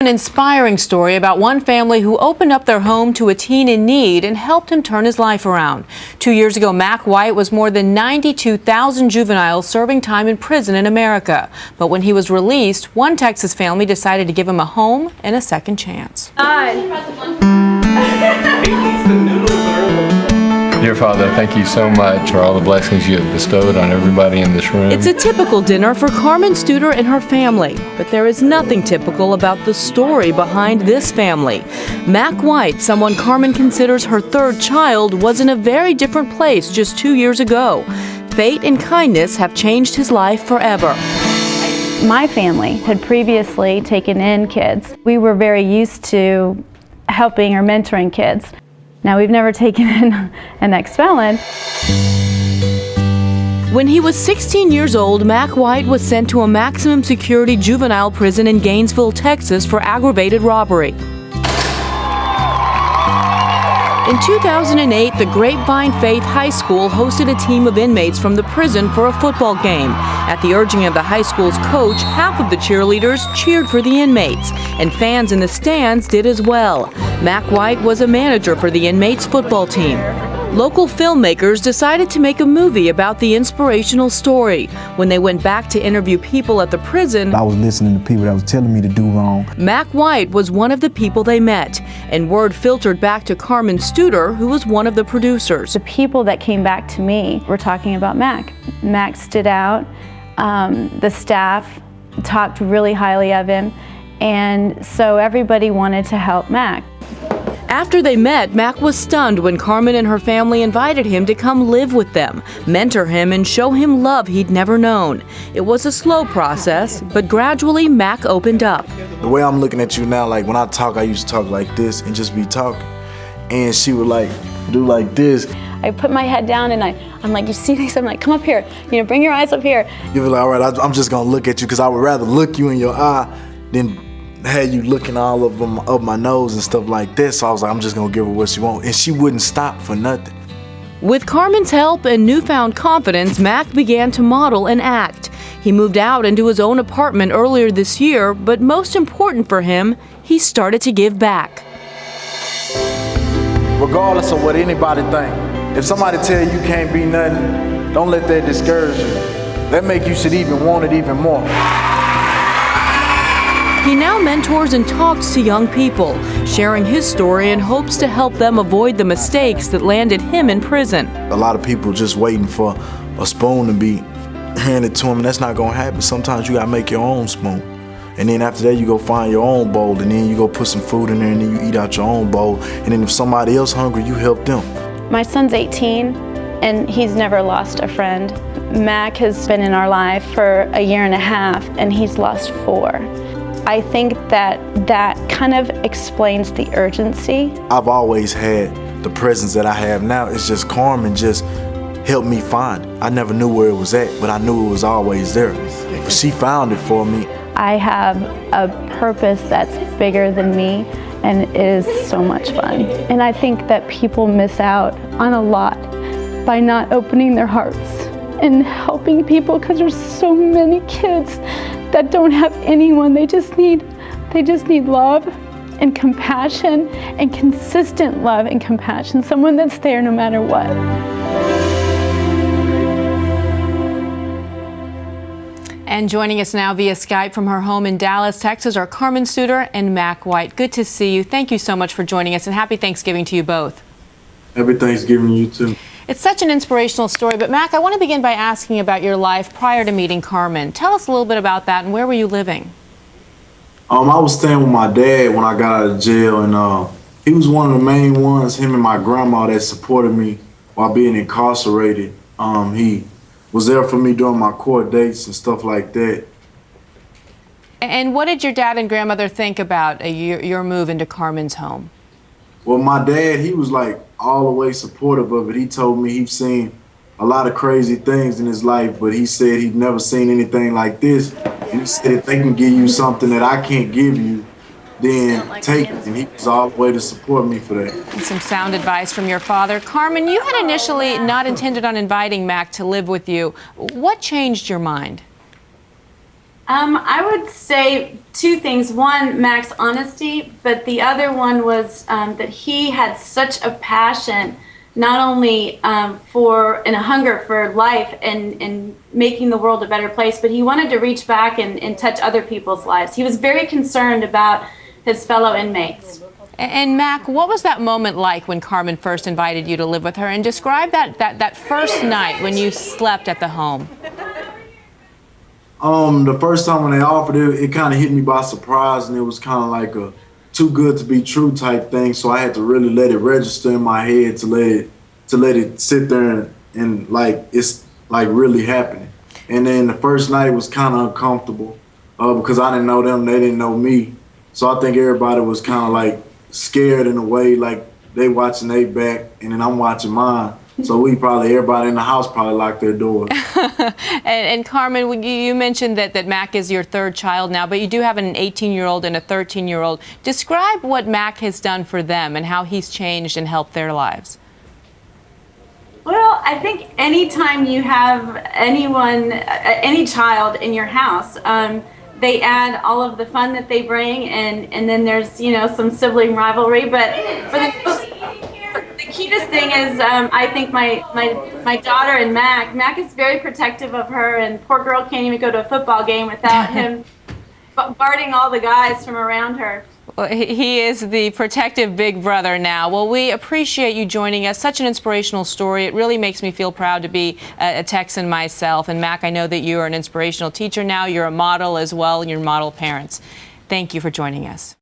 An inspiring story about one family who opened up their home to a teen in need and helped him turn his life around. 2 years ago, Mack White was more than 92,000 juveniles serving time in prison in America. But when he was released, one Texas family decided to give him a home and a second chance. Dear Father, thank you so much for all the blessings you have bestowed on everybody in this room. It's a typical dinner for Carmen Studer and her family, but there is nothing typical about the story behind this family. Mack White, someone Carmen considers her third child, was in a very different place just 2 years ago. Fate and kindness have changed his life forever. My family had previously taken in kids. We were very used to helping or mentoring kids. Now, we've never taken in an ex-felon. When he was 16 years old, Mack White was sent to a maximum security juvenile prison in Gainesville, Texas for aggravated robbery. In 2008, the Grapevine Faith High School hosted a team of inmates from the prison for a football game. At the urging of the high school's coach, half of the cheerleaders cheered for the inmates, and fans in the stands did as well. Mack White was a manager for the inmates' football team. Local filmmakers decided to make a movie about the inspirational story. When they went back to interview people at the prison, I was listening to people that was telling me to do wrong. Mack White was one of the people they met, and word filtered back to Carmen Studer, who was one of the producers. The people that came back to me were talking about Mack. Mack stood out. The staff talked really highly of him, and so everybody wanted to help Mack. After they met, Mack was stunned when Carmen and her family invited him to come live with them, mentor him, and show him love he'd never known. It was a slow process, but gradually Mack opened up. The way I'm looking at you now, like when I talk, I used to talk like this and just be talking. And she would like do like this. I put my head down and I'm like, you see this? I'm like, come up here. You know, bring your eyes up here. You be like, all right, I'm just gonna look at you because I would rather look you in your eye than had you looking all up my nose and stuff like this. So I was like, I'm just gonna give her what she wants. And she wouldn't stop for nothing. With Carmen's help and newfound confidence, Mack began to model and act. He moved out into his own apartment earlier this year, but most important for him, he started to give back. Regardless of what anybody think, if somebody tell you can't be nothing, don't let that discourage you. That make you should even want it even more. He now mentors and talks to young people, sharing his story in hopes to help them avoid the mistakes that landed him in prison. A lot of people just waiting for a spoon to be handed to them, and that's not gonna happen. Sometimes you gotta make your own spoon. And then after that, you go find your own bowl, and then you go put some food in there, and then you eat out your own bowl. And then if somebody else hungry, you help them. My son's 18, and he's never lost a friend. Mack has been in our life for a year and a half, and he's lost 4. I think that kind of explains the urgency. I've always had the presence that I have now. It's just Carmen just helped me find it. I never knew where it was at, but I knew it was always there. But she found it for me. I have a purpose that's bigger than me, and it is so much fun. And I think that people miss out on a lot by not opening their hearts and helping people, because there's so many kids that don't have anyone. They just need love and compassion, and consistent love and compassion, someone that's there no matter what. And joining us now via Skype from her home in Dallas, Texas, are Carmen Studer and Mack White. Good to see you. Thank you so much for joining us, and happy Thanksgiving to you both. Happy Thanksgiving to you too. It's such an inspirational story, but Mack, I want to begin by asking about your life prior to meeting Carmen. Tell us a little bit about that, and where were you living? I was staying with my dad when I got out of jail, and he was one of the main ones, him and my grandma, that supported me while being incarcerated. He was there for me during my court dates and stuff like that. And what did your dad and grandmother think about your move into Carmen's home? Well, my dad, he was like all the way supportive of it. He told me he'd seen a lot of crazy things in his life, but he said he'd never seen anything like this. And he said, if they can give you something that I can't give you, then take it. And he was all the way to support me for that. And some sound advice from your father. Carmen, you had initially not intended on inviting Mack to live with you. What changed your mind? I would say two things. One, Mack's honesty, but the other one was that he had such a passion, not only for and a hunger for life and making the world a better place, but he wanted to reach back and touch other people's lives. He was very concerned about his fellow inmates. And Mack, what was that moment like when Carmen first invited you to live with her? And describe that first night when you slept at the home. The first time when they offered it, it kind of hit me by surprise, and it was kind of like a too good to be true type thing. So I had to really let it register in my head to let it sit there and like it's like really happening. And then the first night was kind of uncomfortable because I didn't know them, they didn't know me. So I think everybody was kind of like scared in a way, like they watching their back and then I'm watching mine. So everybody in the house probably locked their doors. and Carmen, you mentioned that Mack is your third child now, but you do have an 18-year-old and a 13-year-old. Describe what Mack has done for them and how he's changed and helped their lives. Well, I think anytime you have any child in your house, they add all of the fun that they bring, and then there's some sibling rivalry. But for the cutest thing is, I think my daughter and Mack is very protective of her, and poor girl can't even go to a football game without him guarding all the guys from around her. Well, he is the protective big brother now. Well, we appreciate you joining us. Such an inspirational story. It really makes me feel proud to be a Texan myself. And Mack, I know that you are an inspirational teacher now. You're a model as well, and you're model parents. Thank you for joining us.